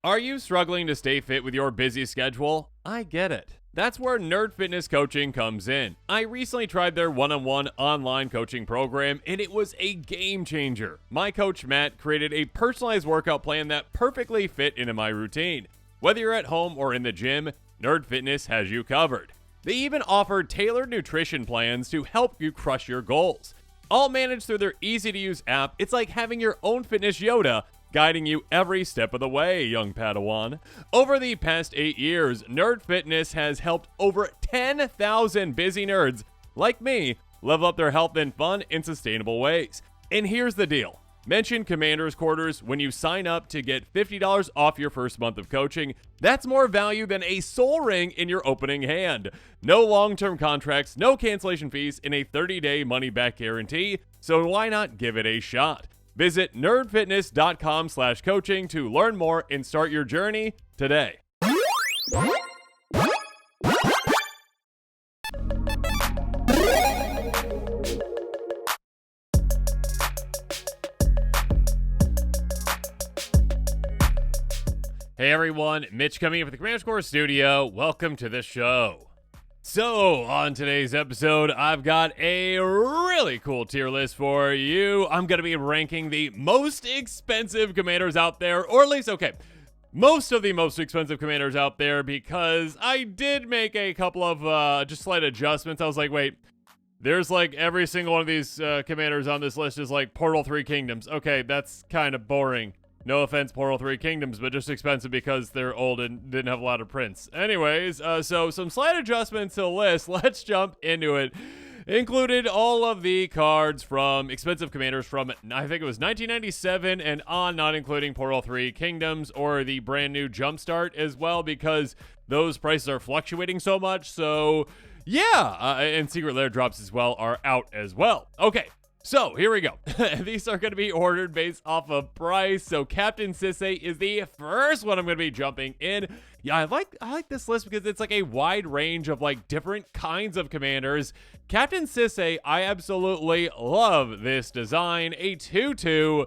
Are you struggling to stay fit with your busy schedule? I get it. That's where Nerd Fitness Coaching comes in. I recently tried their one-on-one online coaching program, and it was a game changer. My coach, Matt, created a personalized workout plan that perfectly fit into my routine. Whether you're at home or in the gym, Nerd Fitness has you covered. They even offer tailored nutrition plans to help you crush your goals. All managed through their easy-to-use app. It's like having your own fitness Yoda, guiding you every step of the way, young Padawan. Over the past 8 years, Nerd Fitness has helped over 10,000 busy nerds like me level up their health and fun in sustainable ways. And here's the deal. Mention Commander's Quarters when you sign up to get $50 off your first month of coaching. That's more value than a soul ring in your opening hand. No long-term contracts, no cancellation fees, and a 30-day money-back guarantee. So why not give it a shot? Visit nerdfitness.com/coaching to learn more and start your journey today. Hey everyone, Mitch coming in from the Commander's Core Studio. Welcome to the show. So, on today's episode, I've got a really cool tier list for you. I'm going to be ranking the most expensive commanders out there, or at least, most of the most expensive commanders out there, because I did make a couple of just slight adjustments. I was like, wait, there's like every single one of these commanders on this list is like Portal 3 Kingdoms. Okay, that's kind of boring. No offense, Portal 3 Kingdoms, but just expensive because they're old and didn't have a lot of prints. Anyways, so some slight adjustments to the list. Let's jump into it. Included all of the cards from expensive commanders from, I think it was 1997 and on, not including Portal 3 Kingdoms or the brand new Jumpstart as well, because those prices are fluctuating so much. So, yeah, and Secret Lair drops as well are out as well. Okay. So, here we go. These are going to be ordered based off of price. So, Captain Sisay is the first one I'm going to be jumping in. Yeah, I like this list because it's like a wide range of like different kinds of commanders. Captain Sisay, I absolutely love this design. A 2/2.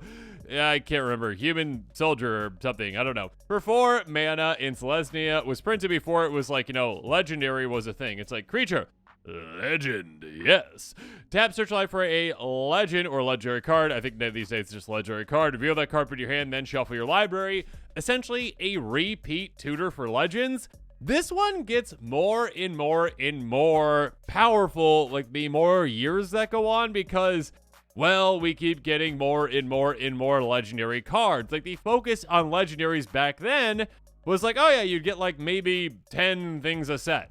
I can't remember, human soldier or something, I don't know. For 4 mana in Selesnya, was printed before it was like, legendary was a thing. It's like creature. Legend, yes. Tap Searchlight for a legend or legendary card. I think these days it's just legendary card. Reveal that card, put your hand, then shuffle your library. Essentially a repeat tutor for legends. This one gets more and more and more powerful, like the more years that go on, because, well, we keep getting more and more and more legendary cards. Like the focus on legendaries back then was like, oh yeah, you'd get like maybe 10 things a set.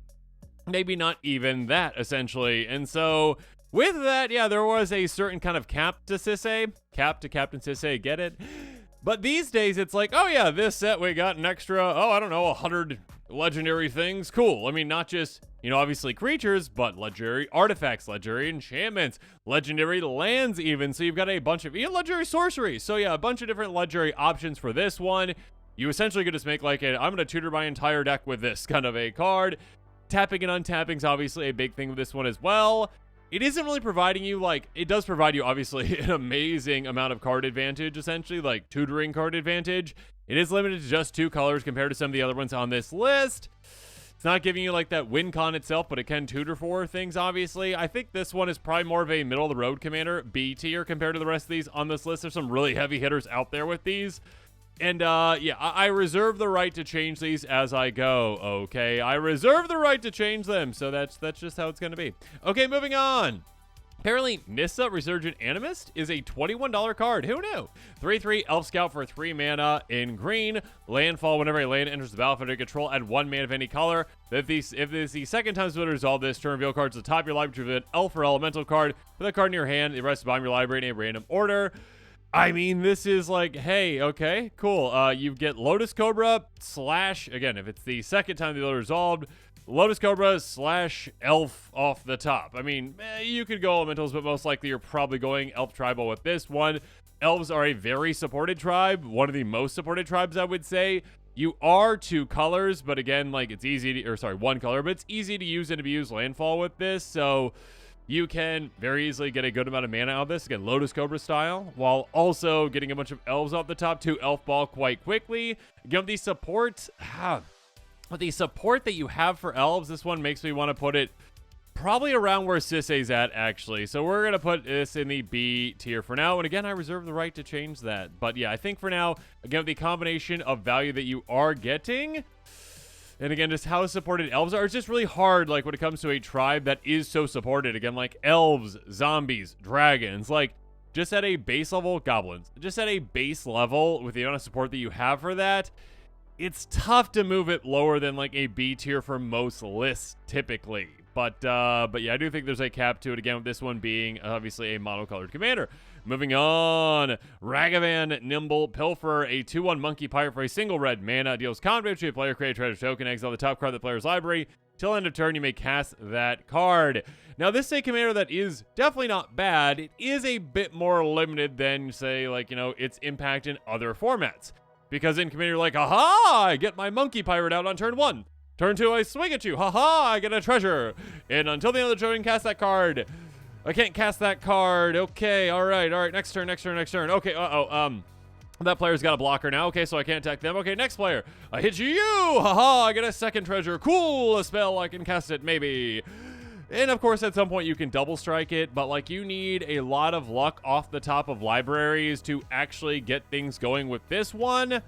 Maybe not even that, essentially. And so, with that, yeah, there was a certain kind of cap to Sisay. Cap to Captain Sisay, get it? But these days, it's like, oh yeah, this set, we got an extra, 100 legendary things. Cool. I mean, not just, obviously creatures, but legendary artifacts, legendary enchantments, legendary lands even. So you've got a bunch of, legendary sorcery. So yeah, a bunch of different legendary options for this one. You essentially could just make like I'm going to tutor my entire deck with this kind of a card. Tapping and untapping is obviously a big thing with this one as well. It isn't really providing you, it does provide you, obviously, an amazing amount of card advantage, essentially, like tutoring card advantage. It is limited to just 2 colors compared to some of the other ones on this list. It's not giving you, that win con itself, but it can tutor for things, obviously. I think this one is probably more of a middle-of-the-road commander, B tier, compared to the rest of these on this list. There's some really heavy hitters out there with these. And, yeah, I reserve the right to change these as I go, okay? I reserve the right to change them, so that's just how it's going to be. Okay, moving on. Apparently, Nissa Resurgent Animist is a $21 card. Who knew? 3/3 Elf Scout for 3 mana in green. Landfall, whenever a land enters the battlefield under control, add 1 mana of any color. If this is the second time to resolve this, turn reveal cards to the top of your library to an elf or elemental card. Put that card in your hand, the rest is bottom of your library in a random order. I mean, this is like, hey, okay, cool. You get Lotus Cobra / again, if it's the second time the resolved, Lotus Cobra / Elf off the top. I mean, you could go Elementals, but most likely you're probably going Elf Tribal with this one. Elves are a very supported tribe, one of the most supported tribes, I would say. You are 2 colors, but again, it's easy to, 1 color, but it's easy to use and abuse landfall with this, so you can very easily get a good amount of mana out of this, again, Lotus Cobra style, while also getting a bunch of elves off the top to elf ball quite quickly. Again, with the support, with the support that you have for elves, this one makes me want to put it probably around where Sisei's at, actually. So we're going to put this in the B tier for now. And again, I reserve the right to change that. But yeah, I think for now, again, with the combination of value that you are getting, and again, just how supported elves are, it's just really hard, like, when it comes to a tribe that is so supported. Again, like, elves, zombies, dragons, like, just at a base level, goblins, just at a base level, with the amount of support that you have for that, it's tough to move it lower than, like, a B tier for most lists, typically. But yeah, I do think there's a cap to it, again, with this one being, obviously, a monocolored commander. Moving on, Ragavan Nimble Pilferer, a 2/1 monkey pirate for a single red mana, deals combat to a player, create a treasure token, exile the top card of the player's library. Till end of turn, you may cast that card. Now, this is a commander that is definitely not bad. It is a bit more limited than, say, like, you know, its impact in other formats. Because in commander, you're like, aha, I get my monkey pirate out on turn 1. Turn 2, I swing at you. Haha, I get a treasure. And until the end of the turn, cast that card. I can't cast that card. Okay, all right. Next turn. Okay, that player's got a blocker now. Okay, so I can't attack them. Okay, next player. I hit you. Haha, I get a second treasure. Cool, a spell. I can cast it, maybe. And of course, at some point, you can double strike it. But, like, you need a lot of luck off the top of libraries to actually get things going with this one.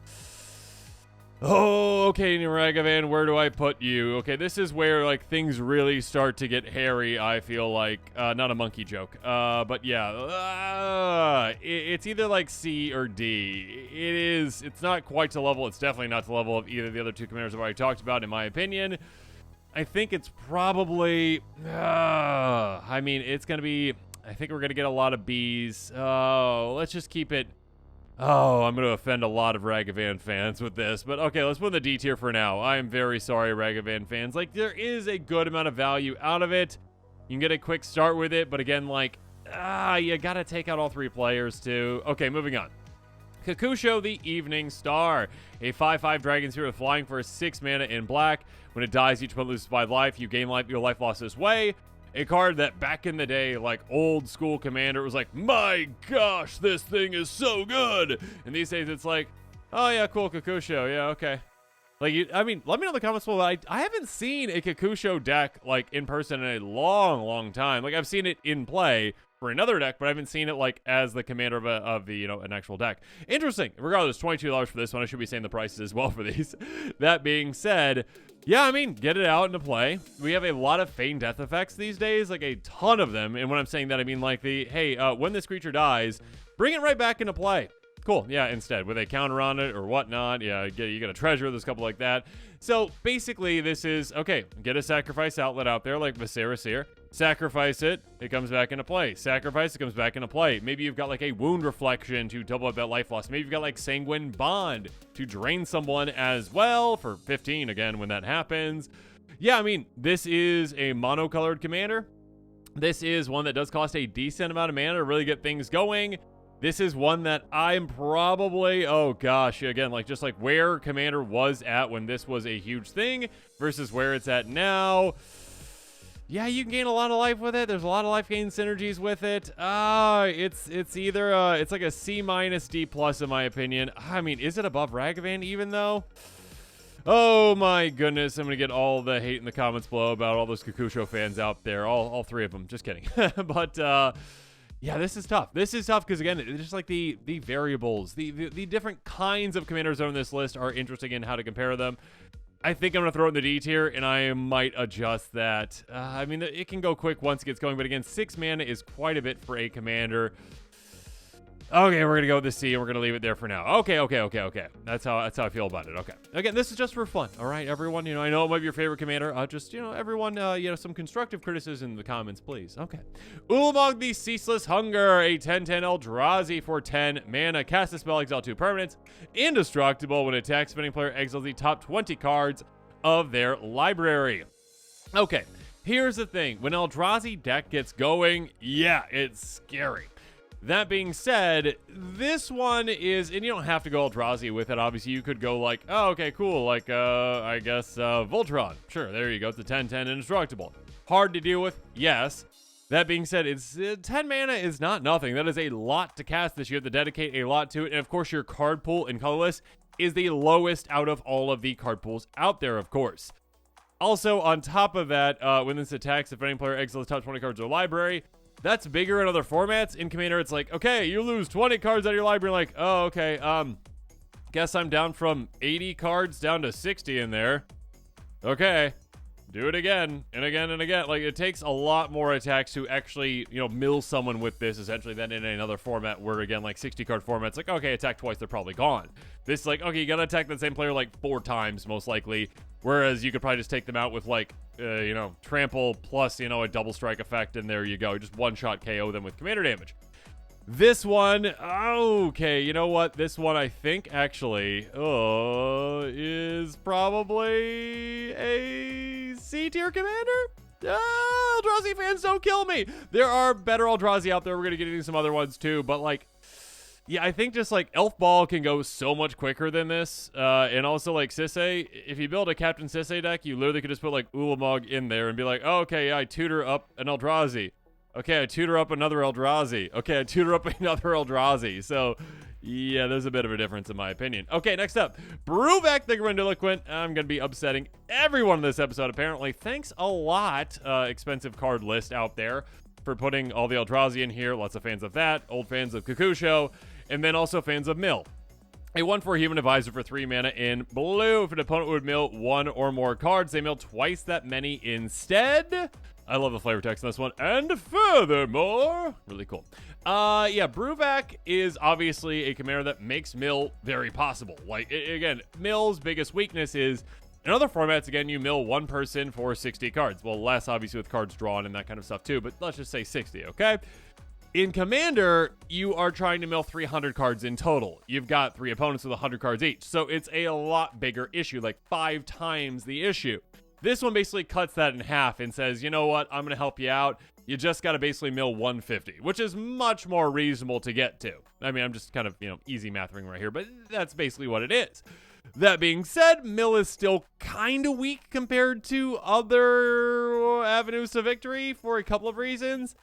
Oh, okay, Ragavan, where do I put you? Okay, this is where, like, things really start to get hairy, I feel like. Not a monkey joke. But yeah, it's either, like, C or D. It's not quite to level. It's definitely not to level of either of the other two commanders I've already talked about, in my opinion. I think it's probably, I mean, it's going to be, I think we're going to get a lot of Bs. Oh, let's just keep it. Oh, I'm going to offend a lot of Ragavan fans with this. But okay, let's put in the D tier for now. I am very sorry, Ragavan fans. Like, there is a good amount of value out of it. You can get a quick start with it. But again, like, you got to take out all 3 players too. Okay, moving on. Kakusho the Evening Star. A 5/5 dragon sphere with flying for 6 mana in black. When it dies, each opponent loses 5 life. You gain life, your life lost this way. A card that back in the day, like old school Commander, was like, my gosh, this thing is so good. And these days it's like, oh yeah, cool, Kakusho, yeah, okay. Like, I mean, let me know in the comments below. I haven't seen a Kakusho deck, like, in person in a long time. Like, I've seen it in play for another deck, but I haven't seen it, like, as the commander of the, you know, an actual deck. Interesting. Regardless, $22 for this one. I should be saying the prices as well for these. That being said, yeah, I mean, get it out into play. We have a lot of Feign Death effects these days, like a ton of them. And when I'm saying that, I mean, like, the, hey, when this creature dies, bring it right back into play. Cool, yeah, instead, with a counter on it or whatnot, yeah, you get a treasure, there's a couple like that. So, basically, this is, okay, get a sacrifice outlet out there, like Viserys here. Sacrifice it, it comes back into play. Sacrifice, it comes back into play. Maybe you've got, like, a Wound Reflection to double up that life loss. Maybe you've got, like, Sanguine Bond to drain someone as well for 15, again, when that happens. Yeah, I mean, this is a monocolored commander. This is one that does cost a decent amount of mana to really get things going. This is one that I'm probably, oh gosh, again, like, just like where Commander was at when this was a huge thing versus where it's at now. Yeah, you can gain a lot of life with it. There's a lot of life gain synergies with it. It's either, it's like a C- D+ in my opinion. I mean, is it above Ragavan even though? Oh my goodness, I'm going to get all the hate in the comments below about all those Kakusho fans out there. All 3 of them, just kidding. But, yeah, this is tough. This is tough because, again, it's just like the variables, the different kinds of commanders on this list are interesting in how to compare them. I think I'm going to throw it in the D tier, and I might adjust that. I mean, it can go quick once it gets going, but again, 6 mana is quite a bit for a commander. Okay, we're going to go with the C, and we're going to leave it there for now. Okay. That's how I feel about it. Okay. Again, this is just for fun, all right, everyone? You know, I know it might be your favorite commander. Just, you know, everyone, you know, some constructive criticism in the comments, please. Okay. Ulamog the Ceaseless Hunger, a 10/10 Eldrazi for 10 mana. Cast a spell, exile 2 permanents. Indestructible when attacks. Spending player exiles the top 20 cards of their library. Okay, here's the thing. When Eldrazi deck gets going, yeah, it's scary. That being said, this one is, and you don't have to go Eldrazi with it, obviously. You could go like, oh, okay, cool, like, I guess, Voltron. Sure, there you go. It's a 10/10 Indestructible. Hard to deal with? Yes. That being said, it's 10 mana is not nothing. That is a lot to cast this. You have to dedicate a lot to it. And of course, your card pool in colorless is the lowest out of all of the card pools out there, of course. Also, on top of that, when this attacks, if any player exiles top 20 cards of their library, that's bigger in other formats. In Commander, it's like, okay, you lose 20 cards out of your library. Like, oh, okay, guess I'm down from 80 cards down to 60 in there. Okay. Do it again and again and again. Like, it takes a lot more attacks to actually, mill someone with this, essentially, than in another format where, again, like 60-card formats, like, okay, attack twice, they're probably gone. This is like, okay, you gotta attack that same player like 4 times, most likely, whereas you could probably just take them out with, like, trample plus, a double strike effect, and there you go. Just one-shot KO them with commander damage. This one, okay, you know what? This one, I think, actually, is probably a C-tier commander? Eldrazi fans, don't kill me! There are better Eldrazi out there. We're going to get into some other ones, too. But, like, yeah, I think just, like, Elf Ball can go so much quicker than this. And also, like, Sisay, if you build a Captain Sisay deck, you literally could just put, like, Ulamog in there and be like, oh, okay, yeah, I tutor up an Eldrazi. Okay, I tutor up another Eldrazi. Okay, I tutor up another Eldrazi. So, yeah, there's a bit of a difference in my opinion. Okay, next up, Bruvek the Grandiloquent. I'm going to be upsetting everyone in this episode, apparently. Thanks a lot, expensive card list out there, for putting all the Eldrazi in here. Lots of fans of that, old fans of Kakusho, and then also fans of Mill. A 1/4 Human Advisor for 3 mana in blue. If an opponent would mill 1 or more cards, they mill twice that many instead. I love the flavor text on this one. And furthermore, really cool. Yeah, Bruvek is obviously a commander that makes mill very possible. Like, again, mill's biggest weakness is, in other formats, again, you mill 1 person for 60 cards. Well, less, obviously, with cards drawn and that kind of stuff, too. But let's just say 60, okay? In Commander, you are trying to mill 300 cards in total. You've got 3 opponents with 100 cards each. So it's a lot bigger issue, like 5 times the issue. This one basically cuts that in half and says, you know what, I'm going to help you out. You just got to basically mill 150, which is much more reasonable to get to. I mean, I'm just kind of, easy mathing right here, but that's basically what it is. That being said, mill is still kind of weak compared to other avenues to victory for a couple of reasons.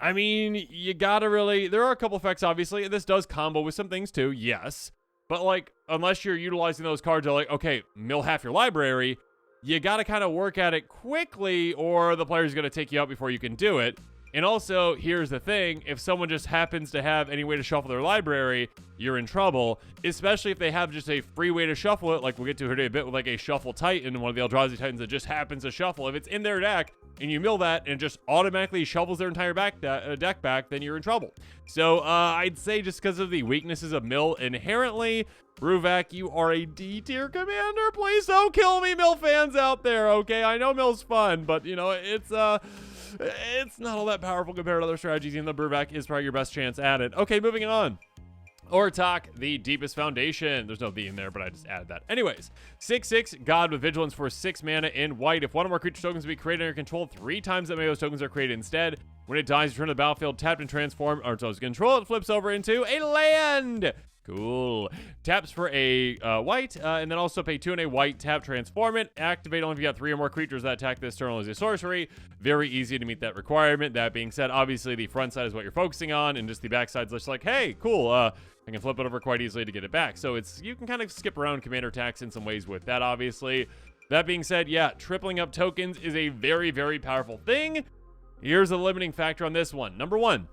I mean, you gotta really, there are a couple effects, obviously. This does combo with some things too, yes. But like, unless you're utilizing those cards, they're like, okay, mill half your library, you gotta kind of work at it quickly or the player's gonna take you out before you can do it. And also, here's the thing, if someone just happens to have any way to shuffle their library, you're in trouble, especially if they have just a free way to shuffle it, like we'll get to here in a bit with like a Shuffle Titan, one of the Eldrazi Titans that just happens to shuffle. If it's in their deck, and you mill that, and it just automatically shovels their entire deck back, then you're in trouble. So, I'd say just because of the weaknesses of mill inherently, Bruvek, you are a D-tier commander. Please don't kill me, mill fans out there, okay? I know mill's fun, but, it's not all that powerful compared to other strategies, even though Bruvek is probably your best chance at it. Okay, moving on. Ortak, the Deepest Foundation. There's no V in there, but I just added that. Anyways, 6/6, God with Vigilance for 6 mana in white. If 1 or more creature tokens be created under your control, 3 times that many of those tokens are created instead. When it dies, return to the battlefield, tapped and transformed, or its control, it flips over into a land. Cool. Taps for a white, and then also pay 2 and a white, tap, transform it. Activate only if you got 3 or more creatures that attack this turn as a sorcery. Very easy to meet that requirement. That being said, obviously the front side is what you're focusing on, and just the back side's just like, hey, cool, I can flip it over quite easily to get it back. So you can kind of skip around commander attacks in some ways with that, obviously. That being said, yeah, tripling up tokens is a very, very powerful thing. Here's a limiting factor on this one. Number 1.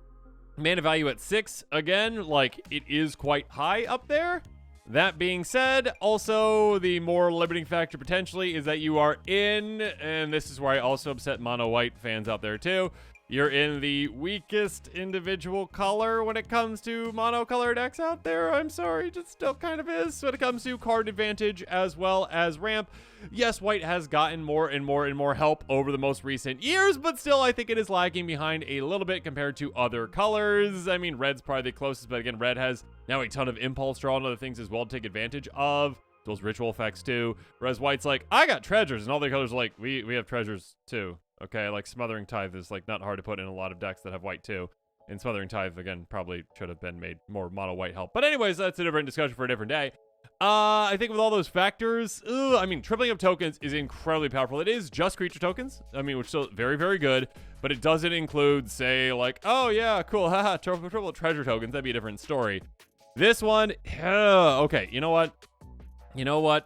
Mana value at 6, again, like, it is quite high up there. That being said, also, the more limiting factor potentially is that you are in, and this is where I also upset mono white fans out there too, you're in the weakest individual color when it comes to monocolor decks out there. I'm sorry, it still kind of is when it comes to card advantage as well as ramp. Yes, white has gotten more and more and more help over the most recent years, but still I think it is lagging behind a little bit compared to other colors. I mean, red's probably the closest, but again, red has now a ton of impulse draw and other things as well to take advantage of. Those ritual effects too. Whereas white's like, I got treasures, and all the colors are like, we have treasures too. Okay, like Smothering Tithe is like not hard to put in a lot of decks that have white too. And Smothering Tithe, again, probably should have been made more mono white help. But anyways, that's a different discussion for a different day. I think with all those factors, I mean, tripling up tokens is incredibly powerful. It is just creature tokens, I mean, which is still very, very good, but it doesn't include, say, like, oh, yeah, cool, haha, triple treasure tokens. That'd be a different story. This one, okay, you know what?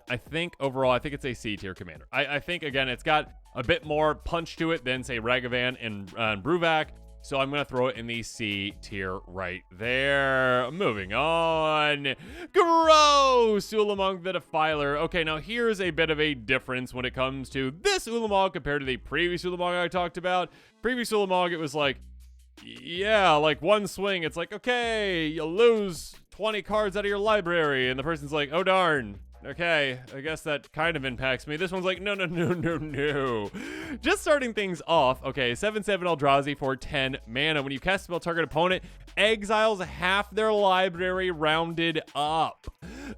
I think overall, I think it's a C tier commander. I think, again, it's got a bit more punch to it than, say, Ragavan and Bruvac. So I'm going to throw it in the C tier right there. Moving on. Gross! Ulamog the Defiler. Okay, now here's a bit of a difference when it comes to this Ulamog compared to the previous Ulamog I talked about. Previous Ulamog, it was like, yeah, like one swing. It's like, okay, you'll lose 20 cards out of your library. And the person's like, oh, darn. Okay, I guess that kind of impacts me. This one's like, no. Just starting things off. Okay, 7/7 Eldrazi for 10 mana. When you cast a spell, target opponent exiles half their library rounded up.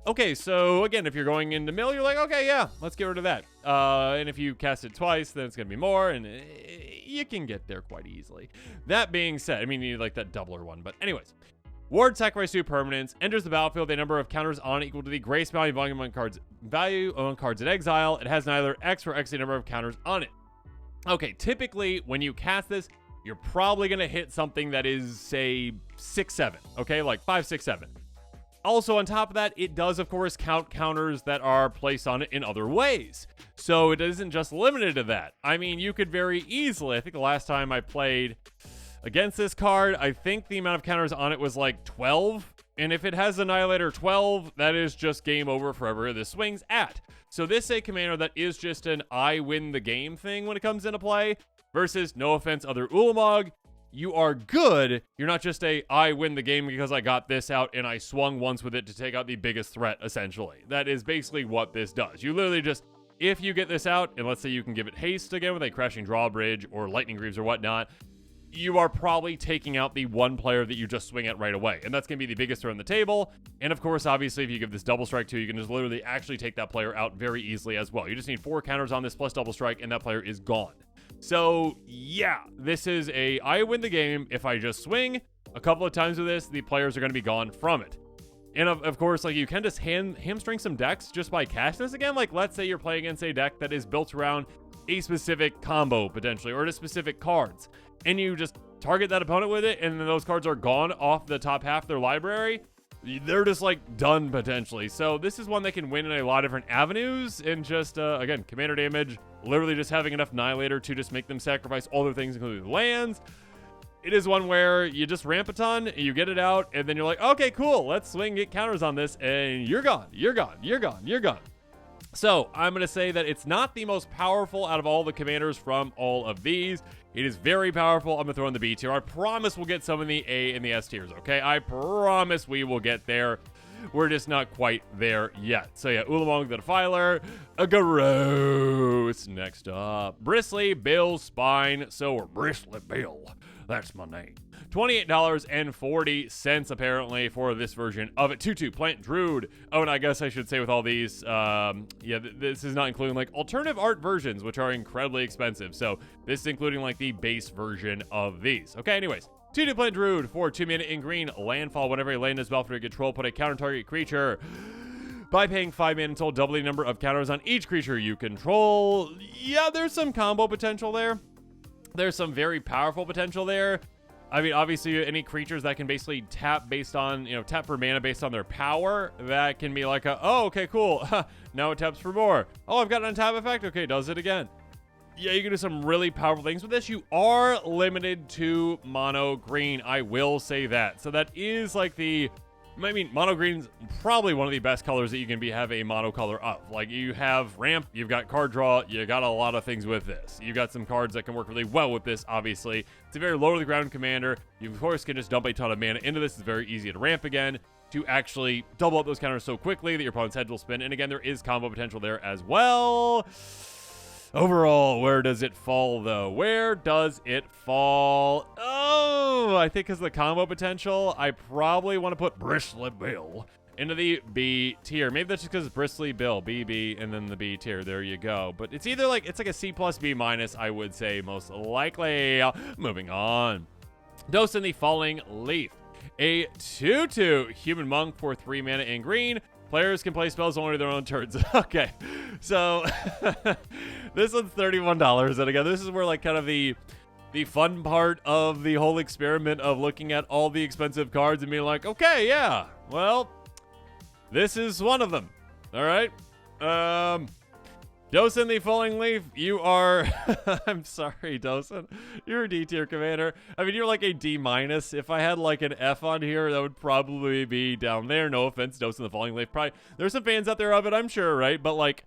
Okay, so again, if you're going into mill, you're like, okay, yeah, let's get rid of that. And if you cast it twice, then it's going to be more, and you can get there quite easily. That being said, I mean, you need like that doubler one, but anyways. Ward sacrifice 2 permanents, enters the battlefield, a number of counters on equal to the grace value on cards in exile. It has neither X or X a number of counters on it. Okay, typically when you cast this, you're probably going to hit something that is, say, 6/7, okay, like 5, 6, 7. Also, on top of that, it does, of course, count counters that are placed on it in other ways. So it isn't just limited to that. I mean, you could very easily, I think the last time I played against this card, I think the amount of counters on it was like 12. And if it has Annihilator 12, that is just game over forever this swings at. So this is a commander that is just an I win the game thing when it comes into play. Versus, no offense, other Ulamog, you are good. You're not just a I win the game because I got this out and I swung once with it to take out the biggest threat, essentially. That is basically what this does. You literally just, if you get this out, and let's say you can give it haste again with a Crashing Drawbridge or Lightning Greaves or whatnot, you are probably taking out the one player that you just swing at right away. And that's going to be the biggest threat on the table. And of course, obviously, if you give this double strike too, you can just literally actually take that player out very easily as well. You just need 4 counters on this plus double strike, and that player is gone. So yeah, this is a I win the game. If I just swing a couple of times with this, the players are going to be gone from it. And of course, like, you can just hamstring some decks just by casting this again. Like, let's say you're playing against a deck that is built around a specific combo potentially, or to specific cards, and you just target that opponent with it, and then those cards are gone off the top half of their library. They're just like done potentially. So this is one that can win in a lot of different avenues, and just again, commander damage, literally just having enough Annihilator to just make them sacrifice all their things, including lands. It is one where you just ramp a ton, you get it out, and then you're like, okay, cool, let's swing, get counters on this, and you're gone. So I'm going to say that it's not the most powerful out of all the commanders from all of these. It is very powerful. I'm going to throw in the B tier. I promise we'll get some in the A and the S tiers, okay? I promise we will get there. We're just not quite there yet. So yeah, Ulamog the Defiler, a gross. Next up, Bristly Bill Spine. So we're Bristly Bill. That's my name. $28.40 apparently for this version of it. 2/2 Plant Druid. Oh, and I guess I should say with all these, this is not including like alternative art versions, which are incredibly expensive. So this is including like the base version of these. Okay, anyways. 2/2 Plant Druid for 2 mana in green. Landfall. Whenever a land is battlefield under control, put a counter target creature by paying 5 mana until double the number of counters on each creature you control. Yeah, there's some combo potential there. There's some very powerful potential there. I mean, obviously, any creatures that can basically tap based on, tap for mana based on their power, that can be like oh, okay, cool. Now it taps for more. Oh, I've got an untap effect. Okay, does it again. Yeah, you can do some really powerful things with this. You are limited to mono green. I will say that. So that is like mono green's probably one of the best colors that you can have a mono color of. Like, you have ramp, you've got card draw, you got a lot of things with this. You've got some cards that can work really well with this, obviously. It's a very low to the ground commander. You, of course, can just dump a ton of mana into this. It's very easy to ramp again to actually double up those counters so quickly that your opponent's head will spin. And again, there is combo potential there as well. Overall, where does it fall, though? Where does it fall? Oh, I think because of the combo potential, I probably want to put Bristly Bill into the B tier. Maybe that's just because it's Bristly Bill, BB, and then the B tier. There you go. But it's either like, it's like a C plus B minus, I would say, most likely. Moving on. Dosin the Falling Leaf. A 2/2 Human Monk for 3 mana in green. Players can play spells only their own turns. Okay, so this one's $31, and again, this is where like kind of the fun part of the whole experiment of looking at all the expensive cards and being like, okay, yeah, well, this is one of them. All right. Dosen the Falling Leaf, you are... I'm sorry, Dosen. You're a D tier commander. I mean, you're like a D minus. If I had like an F on here, that would probably be down there. No offense, Dosen the Falling Leaf. Probably there's some fans out there of it, I'm sure, right? But like,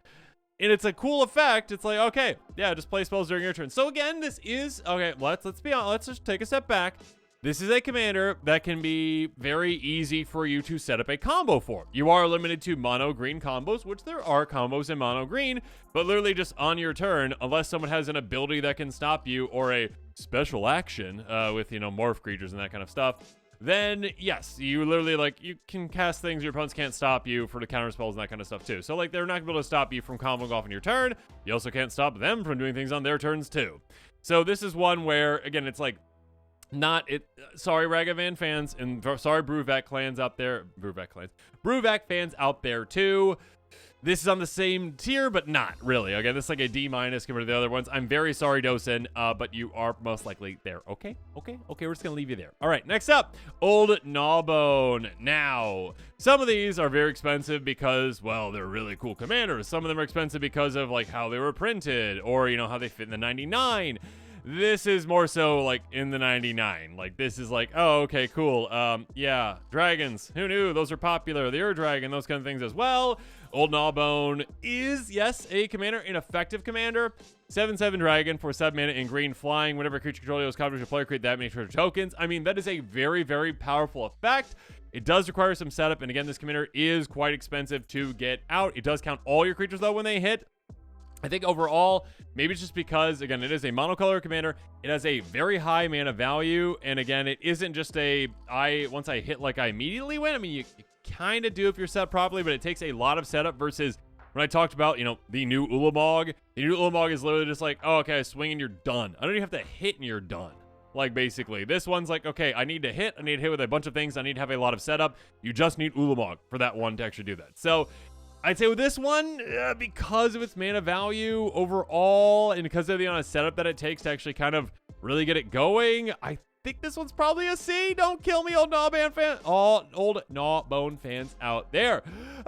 and it's a cool effect. It's like, okay, yeah, just play spells during your turn. So again, this is... Okay, let's be honest. Let's just take a step back. This is a commander that can be very easy for you to set up a combo for. You are limited to mono green combos, which there are combos in mono green, but literally just on your turn, unless someone has an ability that can stop you or a special action with, you know, morph creatures and that kind of stuff, then yes, you literally like, you can cast things your opponents can't stop you for the counter spells and that kind of stuff too. So like, they're not gonna be able to stop you from comboing off on your turn. You also can't stop them from doing things on their turns too. So this is one where, again, it's like, sorry Ragavan fans, and sorry Bruvac clans out there, Bruvac fans out there too. This is on the same tier, but not really. Okay, this is like a D minus compared to the other ones. I'm very sorry, Dosen, but you are most likely there. Okay, we're just gonna leave you there. All right, next up, Old Gnawbone. Now, some of these are very expensive because, well, they're really cool commanders. Some of them are expensive because of like how they were printed, or you know how they fit in the 99. This is more so like in the 99. Like this is like, oh, okay, cool. Yeah, dragons. Who knew? Those are popular. The Ur Dragon, those kind of things as well. Old Gnawbone is, yes, a commander, an effective commander. 7/7 dragon for 7 mana in green flying. Whenever a creature controls is covered with a player, create that many treasure tokens. I mean, that is a very, very powerful effect. It does require some setup, and again, this commander is quite expensive to get out. It does count all your creatures though when they hit. I think overall, maybe it's just because, again, it is a monocolor commander. It has a very high mana value. And again, it isn't just once I hit, like, I immediately win. I mean, you kind of do if you're set properly, but it takes a lot of setup versus when I talked about, you know, the new Ulamog. The new Ulamog is literally just like, oh, okay, I swing and you're done. I don't even have to hit and you're done. Like, basically, this one's like, okay, I need to hit with a bunch of things. I need to have a lot of setup. You just need Ulamog for that one to actually do that. So I'd say with this one, because of its mana value overall, and because of the amount of setup that it takes to actually kind of really get it going, I think this one's probably a C. Don't kill me, Old Gnawbone fans out there.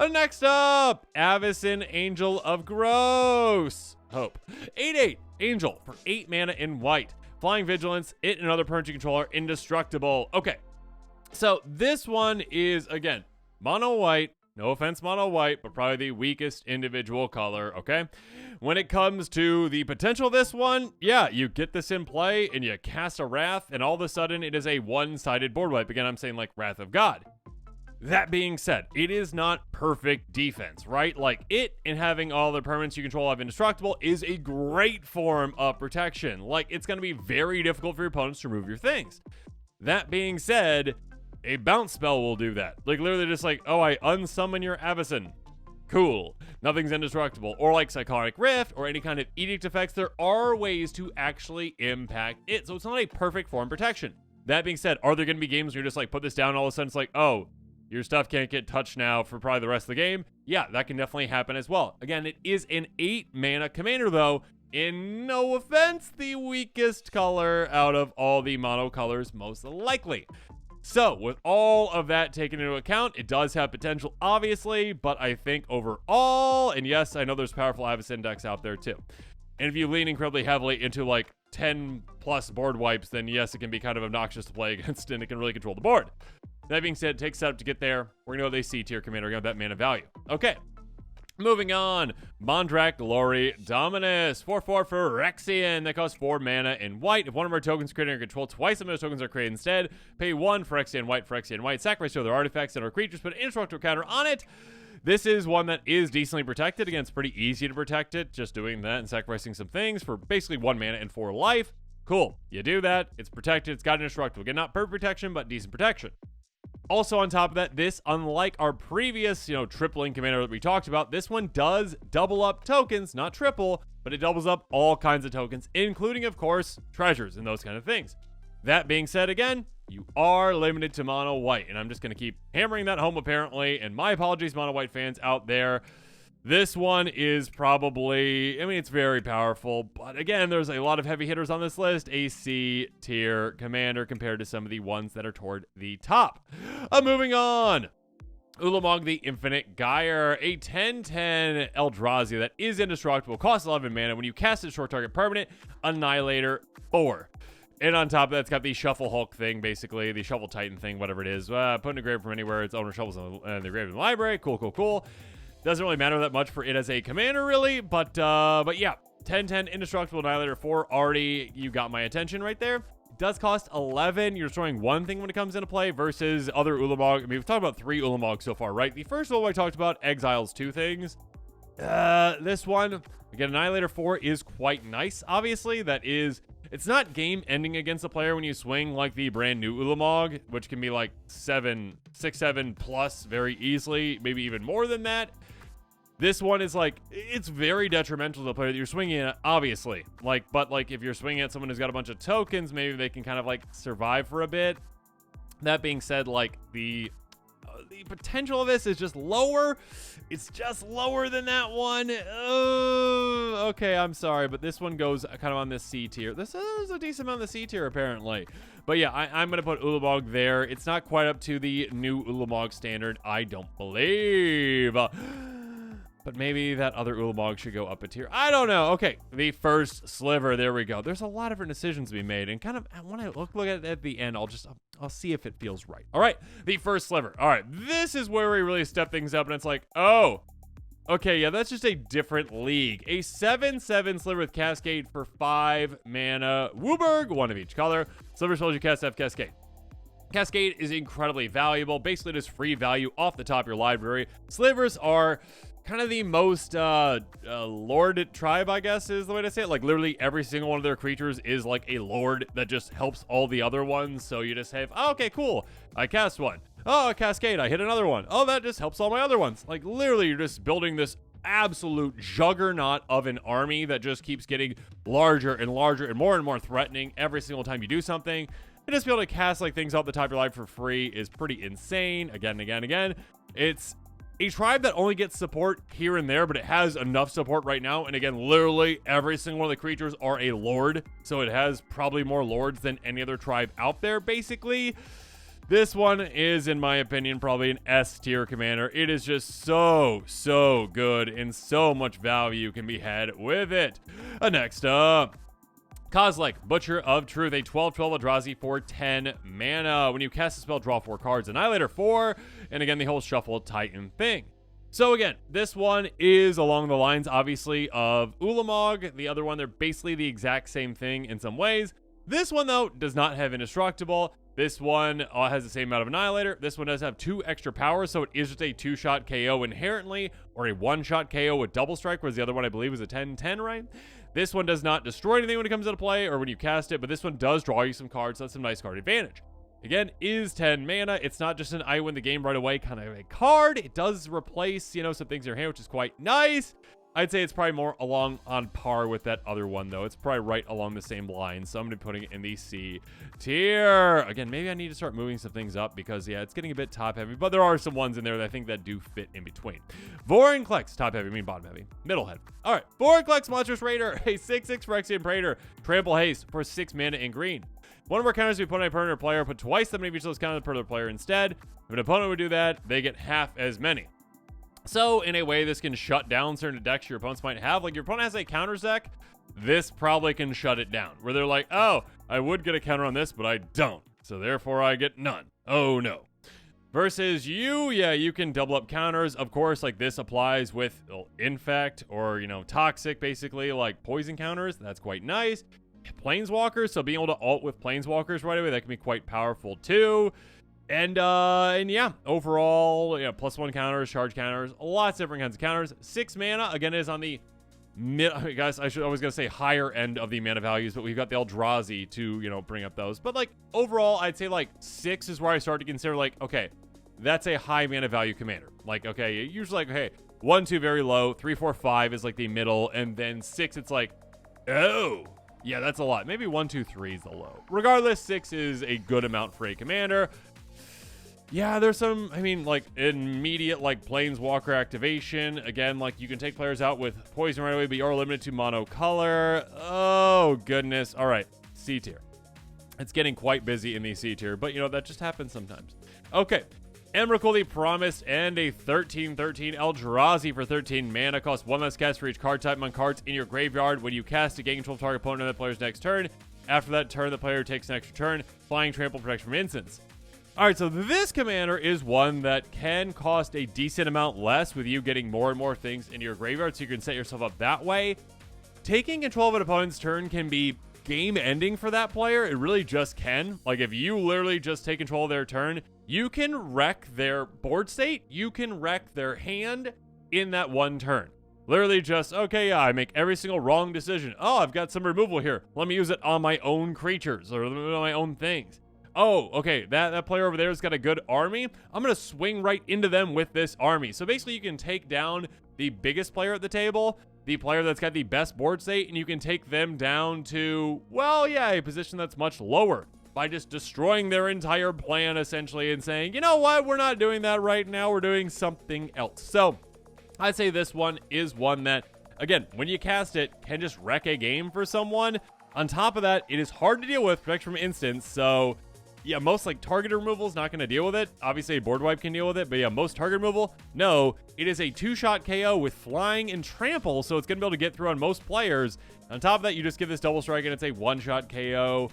Next up, Avacyn, Angel of Gross Hope. 8/8 Angel for 8 mana in white. Flying Vigilance, it and another permanent you control are indestructible. Okay, so this one is, again, mono white. No offense, mono white, but probably the weakest individual color, okay? When it comes to the potential of this one, yeah, you get this in play and you cast a Wrath, and all of a sudden it is a one-sided board wipe. Again, I'm saying like Wrath of God. That being said, it is not perfect defense, right? Like, it and having all the permanents you control have indestructible is a great form of protection. Like, it's going to be very difficult for your opponents to remove your things. That being said, a bounce spell will do that. Like, literally just like, oh, I unsummon your Avacyn. Cool. Nothing's indestructible. Or like Psychotic Rift or any kind of edict effects. There are ways to actually impact it. So it's not a perfect form of protection. That being said, are there going to be games where you're just like, put this down and all of a sudden it's like, oh, your stuff can't get touched now for probably the rest of the game? Yeah, that can definitely happen as well. Again, it is an 8 mana commander though. In no offense, the weakest color out of all the mono colors, most likely. So, with all of that taken into account, it does have potential, obviously, but I think overall, and yes, I know there's powerful Avacyn decks out there too. And if you lean incredibly heavily into like 10 plus board wipes, then yes, it can be kind of obnoxious to play against, and it can really control the board. That being said, it takes setup to get there. We're gonna go with a C tier commander, we're gonna have that mana value. Okay. Moving on, Mondrak Glory Dominus, 4/4 for Rexian. That costs 4 mana in white. If one of our tokens created under control, twice of those tokens are created instead. Pay 1 for Rexian white, sacrifice 2 other artifacts and our creatures, put an indestructible counter on it. This is one that is decently protected. Again, it's pretty easy to protect it, just doing that and sacrificing some things for basically 1 mana and 4 life. Cool, you do that, it's protected, it's got indestructible. Again, not perfect protection, but decent protection. Also on top of that, this, unlike our previous, tripling commander that we talked about, this one does double up tokens, not triple, but it doubles up all kinds of tokens, including, of course, treasures and those kind of things. That being said, again, you are limited to mono white, and I'm just going to keep hammering that home apparently, and my apologies, mono white fans out there. This one is probably, I mean, it's very powerful, but again, there's a lot of heavy hitters on this list. A C tier commander compared to some of the ones that are toward the top. Moving on. Ulamog the Infinite Gyre, a 10/10 Eldrazi that is indestructible, costs 11 mana. When you cast it, short target permanent, Annihilator 4. And on top of that, it's got the Shuffle Hulk thing, basically, the Shuffle Titan thing, whatever it is. Put in a grave from anywhere, its owner shovels in the grave in the library. Cool. Doesn't really matter that much for it as a commander, really, but yeah, 10/10 Indestructible Annihilator 4, already, you got my attention right there. It does cost 11. You're destroying one thing when it comes into play versus other Ulamog. I mean, we've talked about 3 Ulamog so far, right? The first Ulamog I talked about exiles 2 things. This one, again, Annihilator 4 is quite nice, obviously. That is, it's not game ending against a player when you swing like the brand new Ulamog, which can be like 6/7 plus very easily, maybe even more than that. This one is like, it's very detrimental to the player that you're swinging at, obviously. Like, but like if you're swinging at someone who's got a bunch of tokens, maybe they can kind of like survive for a bit. That being said, like the potential of this is just lower. It's just lower than that one. Okay, I'm sorry, but this one goes kind of on this C tier. This is a decent amount of the C tier, apparently. But yeah, I'm going to put Ulamog there. It's not quite up to the new Ulamog standard, I don't believe. But maybe that other Ulamog should go up a tier. I don't know. Okay, the first sliver. There we go. There's a lot of different decisions to be made, and kind of when I look at it at the end, I'll see if it feels right. All right, the first sliver. All right, this is where we really step things up, and it's like, oh, okay, yeah, that's just a different league. A 7/7 sliver with Cascade for 5 mana. Wooburg, 1 of each color. Sliver spells you cast have Cascade. Cascade is incredibly valuable. Basically, just free value off the top of your library. Slivers are kind of the most lord tribe, I guess is the way to say it. Like literally every single one of their creatures is like a lord that just helps all the other ones. So you just have, oh, okay, cool, I cast one. Oh, a Cascade, I hit another one. Oh, that just helps all my other ones. Like literally you're just building this absolute juggernaut of an army that just keeps getting larger and larger and more threatening every single time you do something. And just be able to cast like things off the top of your life for free is pretty insane. Again. It's a tribe that only gets support here and there, but it has enough support right now. And again, literally every single one of the creatures are a lord. So it has probably more lords than any other tribe out there, basically. This one is, in my opinion, probably an S tier commander. It is just so good, and so much value can be had with it. Next up, Kozilek, Butcher of Truth, a 12/12 Eldrazi for 10 mana. When you cast a spell, draw 4 cards. Annihilator 4, and again, the whole Shuffle Titan thing. So again, this one is along the lines, obviously, of Ulamog. The other one, they're basically the exact same thing in some ways. This one, though, does not have Indestructible. This one has the same amount of Annihilator. This one does have 2 extra powers, so it is just a 2-shot KO inherently, or a 1-shot KO with Double Strike, whereas the other one, I believe, is a 10/10, right? This one does not destroy anything when it comes into play or when you cast it, but this one does draw you some cards, so that's some nice card advantage. Again, is 10 mana. It's not just an I win the game right away kind of a card. It does replace, some things in your hand, which is quite nice. I'd say it's probably more along on par with that other one, though. It's probably right along the same line, so I'm going to be putting it in the C tier. Again, maybe I need to start moving some things up because, yeah, it's getting a bit top-heavy, but there are some ones in there that I think that do fit in between. Vorinclex, top-heavy, I mean bottom-heavy, middle-head. All right, Vorinclex, Monstrous Raider, a 6/6 Phyrexian Praetor, Trample Haste for 6 mana in green. One of our counters we put on a permanent player, put twice the many of each of those counters per the player instead. If an opponent would do that, they get half as many. So, in a way, this can shut down certain decks your opponents might have. Like, your opponent has a counters deck, this probably can shut it down. Where they're like, oh, I would get a counter on this, but I don't. So, therefore, I get none. Oh, no. Versus you, yeah, you can double up counters. Of course, like, this applies with Infect or, Toxic, basically, like poison counters. That's quite nice. Planeswalkers, so being able to ult with Planeswalkers right away, that can be quite powerful, too. And yeah, overall, +1 counters, charge counters, lots of different kinds of counters. 6 mana, again, is on the guys, I was gonna say higher end of the mana values, but we've got the Eldrazi to, bring up those. But like overall, I'd say like 6 is where I start to consider like, okay, that's a high mana value commander. Like, okay, usually like, okay, 1, 2 very low, 3, 4, 5 is like the middle, and then 6, it's like, oh, Yeah, that's a lot. Maybe 1, 2, 3 is the low. Regardless, 6 is a good amount for a commander. Yeah, there's some, I mean, like, immediate, like, Planeswalker activation. Again, like, you can take players out with poison right away, but you're limited to monocolor. Oh, goodness. All right, C tier. It's getting quite busy in the C tier, but, you know, that just happens sometimes. Okay, Emrakul the Promised and a 13/13 Eldrazi for 13 mana. Costs 1 less cast for each card type on cards in your graveyard. When you cast it, gain control of target opponent on the player's next turn. After that turn, the player takes an extra turn. Flying, trample, protection from instants. All right, so this commander is one that can cost a decent amount less with you getting more and more things into your graveyard, so you can set yourself up that way. Taking control of an opponent's turn can be game ending for that player. It really just can. Like, if you literally just take control of their turn, you can wreck their board state. You can wreck their hand in that one turn. Literally just, okay, yeah, I make every single wrong decision. Oh, I've got some removal here. Let me use it on my own creatures or on my own things. Oh, okay, that player over there has got a good army. I'm going to swing right into them with this army. So basically, you can take down the biggest player at the table, the player that's got the best board state, and you can take them down to, well, yeah, a position that's much lower by just destroying their entire plan, essentially, and saying, you know what, we're not doing that right now. We're doing something else. So I'd say this one is one that, again, when you cast it, can just wreck a game for someone. On top of that, it is hard to deal with, protection from instants, so yeah, most like target removal is not going to deal with it. Obviously, a board wipe can deal with it, but yeah, most target removal, no. It is a 2-shot KO with flying and trample, so it's going to be able to get through on most players. On top of that, you just give this double strike, and it's a 1-shot KO.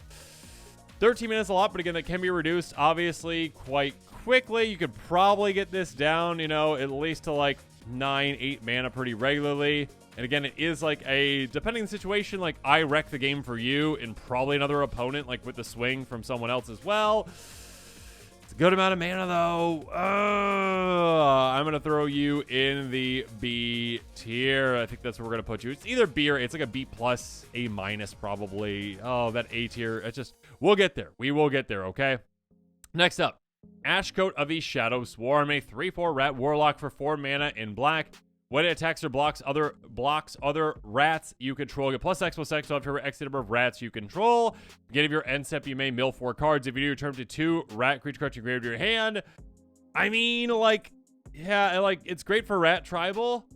13 minutes a lot, but again, that can be reduced, obviously, quite quickly. You could probably get this down, you know, at least to like 9, 8 mana pretty regularly. And again, it is like a, depending on the situation, like I wreck the game for you and probably another opponent, like with the swing from someone else as well. It's a good amount of mana though. I'm going to throw you in the B tier. I think that's where we're going to put you. It's either B or it's like a B plus, A minus probably. Oh, that A tier. It's just, we'll get there. We will get there, okay? Next up, Ashcoat of the Shadow Swarm, a 3/4 rat warlock for 4 mana in black. When it attacks or blocks other rats you control, get +X/+X to every X number of rats you control. Beginning of your end step, you may mill 4 cards. If you do, return to 2 rat creature cards you grave to your hand. I mean, like, yeah, like, it's great for rat tribal.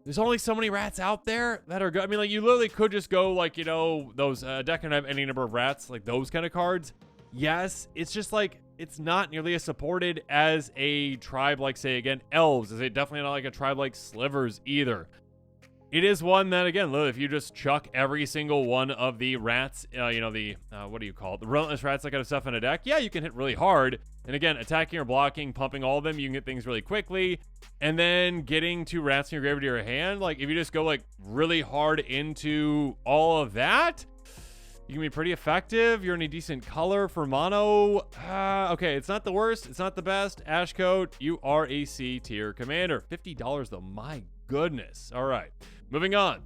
There's only so many rats out there that are good. I mean, like, you literally could just go, like, you know, those deck and have any number of rats, like those kind of cards. Yes, it's just like, it's not nearly as supported as a tribe like, say, again, elves. Is it definitely not like a tribe like slivers either. It is one that, again, if you just chuck every single one of the rats, you know, the, what do you call it? The relentless rats, that kind of stuff in a deck, yeah, you can hit really hard. And again, attacking or blocking, pumping all of them, you can get things really quickly. And then getting 2 rats in your graveyard to your hand, like, if you just go, like, really hard into all of that, you can be pretty effective. You're in a decent color for mono. Okay, it's not the worst. It's not the best. Ashcoat, you are a C tier commander. $50 though. My goodness. All right, moving on.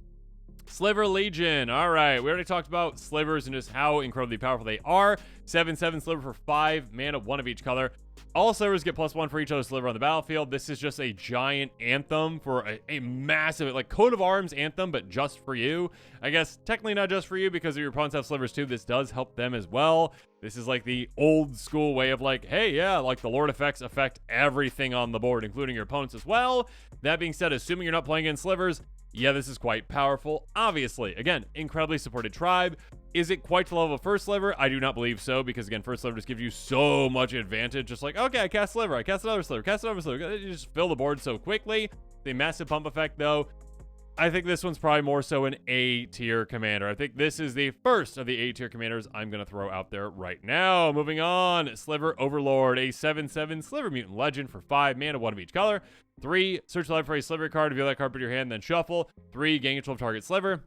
Sliver Legion. All right, we already talked about slivers and just how incredibly powerful they are. 7/7 sliver for 5 mana, 1 of each color. All slivers get +1 for each other sliver on the battlefield. This is just a giant anthem for a massive, like, coat of arms anthem, but just for you. I guess technically not just for you, because if your opponents have slivers too, this does help them as well. This is like the old school way of like, hey, yeah, like the Lord effects affect everything on the board, including your opponents as well. That being said, assuming you're not playing against slivers, yeah, this is quite powerful. Obviously, again, incredibly supported tribe. Is it quite the level of first sliver? I do not believe so, because again, first sliver just gives you so much advantage. Just like, okay, I cast sliver, I cast another sliver, cast another sliver. You just fill the board so quickly. The massive pump effect, though, I think this one's probably more so an A tier commander. I think this is the first of the A tier commanders I'm going to throw out there right now. Moving on, Sliver Overlord, a 7/7 Sliver Mutant Legend for 5 mana, 1 of each color. 3, search the library for a sliver card, reveal that card, put it in your hand, then shuffle. 3, gain control of target sliver.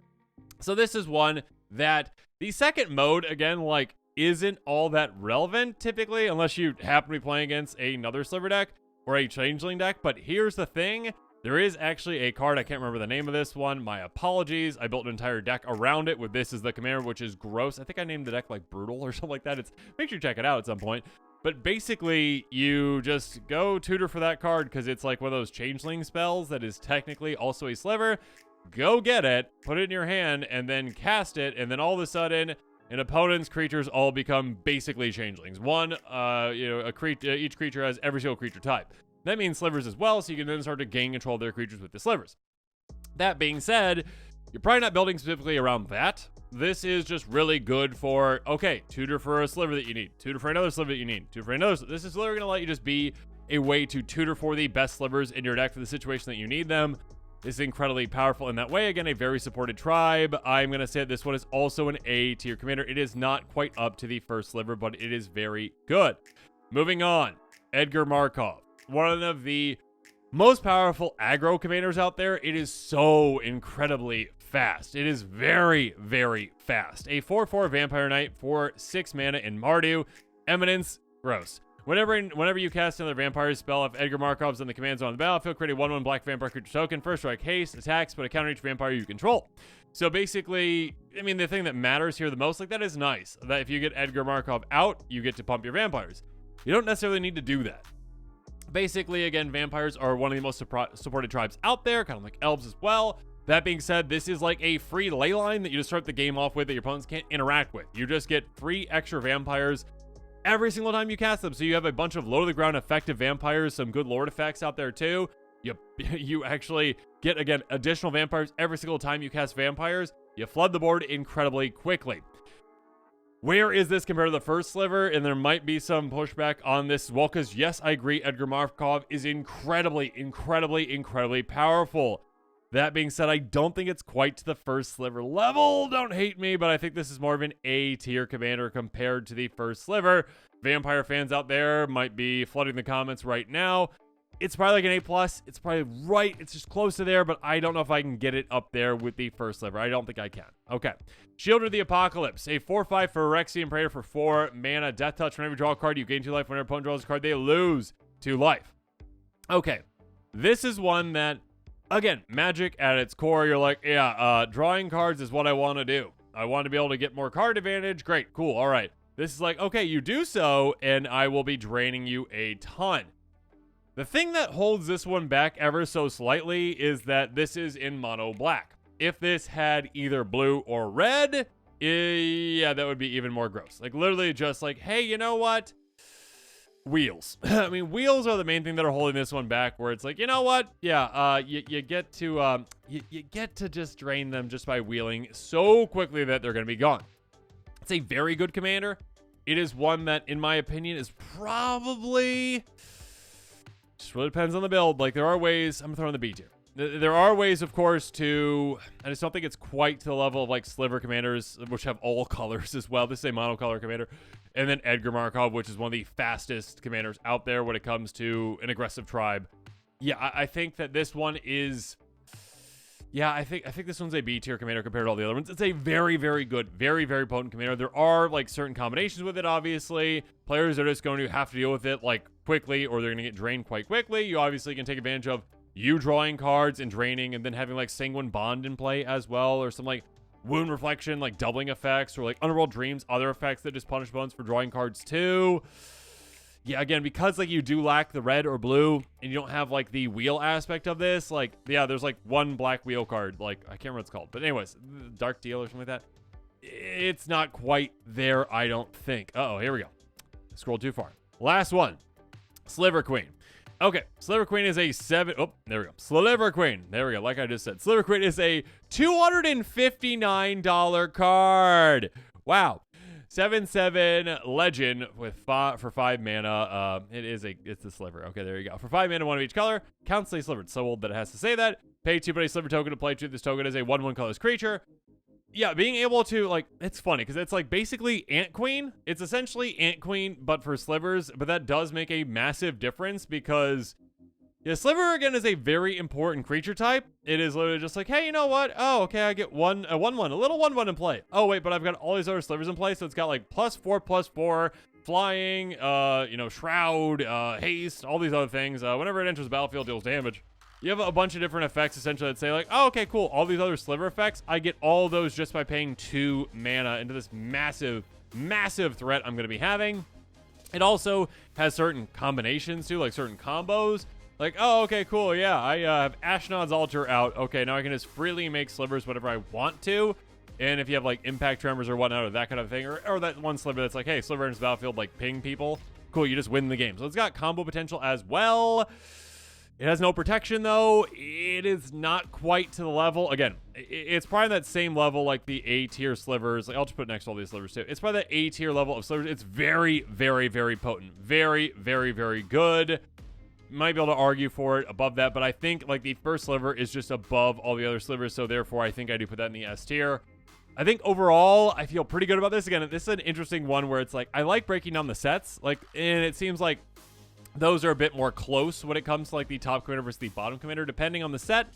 So this is one that the second mode, again, like, isn't all that relevant typically, unless you happen to be playing against another sliver deck or a changeling deck. But here's the thing. There is actually a card, I can't remember the name of this one. My apologies. I built an entire deck around it with this as the commander, which is gross. I think I named the deck like Brutal or something like that. Make sure you check it out at some point. But basically, you just go tutor for that card because it's like one of those changeling spells that is technically also a sliver. go get it, put it in your hand, and then cast it, and then all of a sudden, an opponent's creatures all become basically changelings. Each creature has every single creature type. That means slivers as well, so you can then start to gain control of their creatures with the slivers. That being said, you're probably not building specifically around that. This is just really good for, okay, tutor for a sliver that you need, tutor for another sliver that you need, tutor for another. This is literally going to let you just be a way to tutor for the best slivers in your deck for the situation that you need them. This is incredibly powerful in that way. Again, a very supported tribe. I'm going to say that this one is also an A tier commander. It is not quite up to the first sliver, but it is very good. Moving on, Edgar Markov. One of the most powerful aggro commanders out there. It is so incredibly fast. It is very, very fast. A 4/4 Vampire Knight for 6 mana in Mardu. Eminence, gross. Whenever you cast another vampire spell, if Edgar Markov's on the command zone on the battlefield, create a 1/1 black vampire creature token. First strike haste, attacks, put a counter each vampire you control. So basically, I mean, the thing that matters here the most, like, that is nice. That if you get Edgar Markov out, you get to pump your vampires. You don't necessarily need to do that. Basically, again, vampires are one of the most supported tribes out there, kind of like elves as well. That being said, this is like a free ley line that you just start the game off with that your opponents can't interact with. You just get 3 extra vampires every single time you cast them. So you have a bunch of low-to-the-ground effective vampires, some good lord effects out there too. You actually get, again, additional vampires every single time you cast vampires. You flood the board incredibly quickly. Where is this compared to the first sliver? And there might be some pushback on this as well, because yes, I agree, Edgar Markov is incredibly, incredibly, incredibly powerful. That being said, I don't think it's quite to the first sliver level. Don't hate me, but I think this is more of an A tier commander compared to the first sliver. Vampire fans out there might be flooding the comments right now. It's probably like an A+. It's probably right. It's just close to there, but I don't know if I can get it up there with the first sliver. I don't think I can. Okay. Shield of the Apocalypse. A 4/5 for Phyrexian Praetor for 4 mana. Death Touch. Whenever you draw a card, you gain 2 life. Whenever opponent draws a card, they lose 2 life. Okay. This is one that, again, Magic at its core, you're like, yeah, drawing cards is what I want to do. I want to be able to get more card advantage. Great. Cool. All right. This is like, okay, you do so, and I will be draining you a ton. The thing that holds this one back ever so slightly is that this is in mono black. If this had either blue or red, yeah, that would be even more gross. Like, literally just like, hey, you know what? Wheels. I mean, wheels are the main thing that are holding this one back, where it's like, you know what? Yeah, you get to just drain them just by wheeling so quickly that they're going to be gone. It's a very good commander. It is one that, in my opinion, is probably... just really depends on the build. Like, there are ways... I'm throwing the B tier. There are ways, of course, to... I just don't think it's quite to the level of, like, Sliver commanders, which have all colors as well. This is a monocolor commander. And then Edgar Markov, which is one of the fastest commanders out there when it comes to an aggressive tribe. Yeah, I think that this one is... yeah, I think this one's a B tier commander compared to all the other ones. It's a very, very good, very, very potent commander. There are, like, certain combinations with it, obviously. Players are just going to have to deal with it, like, quickly, or they're going to get drained quite quickly. You obviously can take advantage of you drawing cards and draining, and then having, like, Sanguine Bond in play as well, or some, like, Wound Reflection, like, doubling effects, or, like, Underworld Dreams, other effects that just punish opponents for drawing cards too. Yeah, again, because, like, you do lack the red or blue, and you don't have, like, the wheel aspect of this, like, yeah, there's, like, one black wheel card, like, I can't remember what it's called, but anyways, Dark Deal or something like that. It's not quite there, I don't think. Uh-oh, here we go. Scroll too far. Last one. Sliver Queen. Okay, Sliver Queen is a oh, there we go. Sliver Queen. There we go, like I just said. Sliver Queen is a $259 card. Wow. 7/7 legend with for 5 mana. It's a sliver. Okay, there you go. For 5 mana, 1 of each color. Counts a sliver. It's so old that it has to say that. Pay 2 a sliver token to play 2. This token is a 1/1 colorless creature. Yeah, being able to, like, it's funny because it's like basically Ant Queen. It's essentially Ant Queen, but for slivers. But that does make a massive difference because, yeah, Sliver, again, is a very important creature type. It is literally just like, hey, you know what? Oh, okay, I get a 1/1, a little 1/1 in play. Oh, wait, but I've got all these other slivers in play, so it's got, like, +4/+4, flying, shroud, haste, all these other things. Whenever it enters the battlefield, deals damage. You have a bunch of different effects, essentially, that say, like, oh, okay, cool. All these other sliver effects, I get all of those just by paying 2 mana into this massive, massive threat I'm going to be having. It also has certain combinations, too, like certain combos. Like, oh, okay, cool, yeah, I have Ashnod's Altar out. Okay, now I can just freely make slivers whenever I want to. And if you have, like, impact tremors or whatnot, or that kind of thing, or that one sliver that's like, hey, sliver enters the battlefield, like, ping people. Cool, you just win the game. So it's got combo potential as well. It has no protection, though. It is not quite to the level. Again, it's probably that same level like the A-tier slivers. Like, I'll just put it next to all these slivers, too. It's probably that A-tier level of slivers. It's very, very, very potent. Very, very, very good. Might be able to argue for it above that, but I think, like, the first sliver is just above all the other slivers, so therefore I think I do put that in the S tier. I think overall, I feel pretty good about this. Again, this is an interesting one where it's like, I like breaking down the sets, like, and it seems like those are a bit more close when it comes to, like, the top commander versus the bottom commander, depending on the set.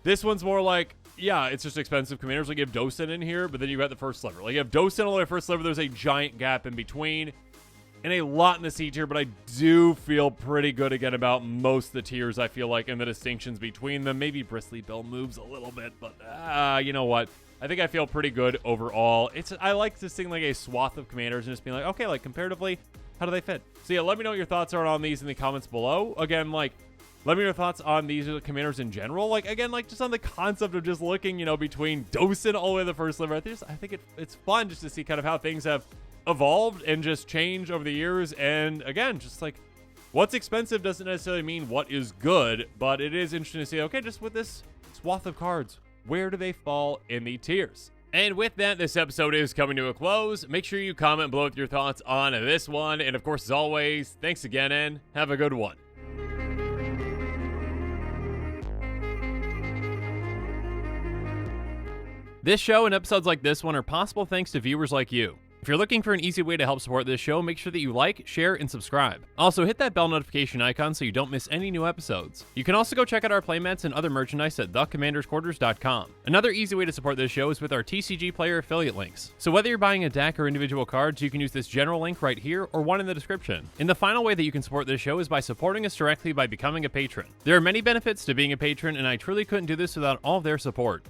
This one's more like, yeah, it's just expensive commanders. Like, you have Dosen in here, but then you got the first sliver. Like, you have Dosen all the way first sliver, there's a giant gap in between. And a lot in the C tier, but I do feel pretty good again about most of the tiers, I feel like, and the distinctions between them. Maybe Bristly Bill moves a little bit, but you know what? I think I feel pretty good overall. I like to sing like a swath of commanders and just being like, okay, like comparatively, how do they fit? So yeah, let me know what your thoughts are on these in the comments below. Again, like, let me know your thoughts on these commanders in general. Like, again, like, just on the concept of just looking, you know, between Dosen all the way to the first sliver. I think it's fun just to see kind of how things have evolved and just changed over the years. And again, just like, what's expensive doesn't necessarily mean what is good, but it is interesting to see, okay, just with this swath of cards, where do they fall in the tiers? And with that, this episode is coming to a close. Make sure you comment below with your thoughts on this one. And of course, as always, thanks again and have a good one. This show and episodes like this one are possible thanks to viewers like you. If you're looking for an easy way to help support this show, make sure that you like, share, and subscribe. Also, hit that bell notification icon so you don't miss any new episodes. You can also go check out our playmats and other merchandise at thecommandersquarters.com. Another easy way to support this show is with our TCG player affiliate links. So whether you're buying a deck or individual cards, you can use this general link right here or one in the description. And the final way that you can support this show is by supporting us directly by becoming a patron. There are many benefits to being a patron, and I truly couldn't do this without all of their support.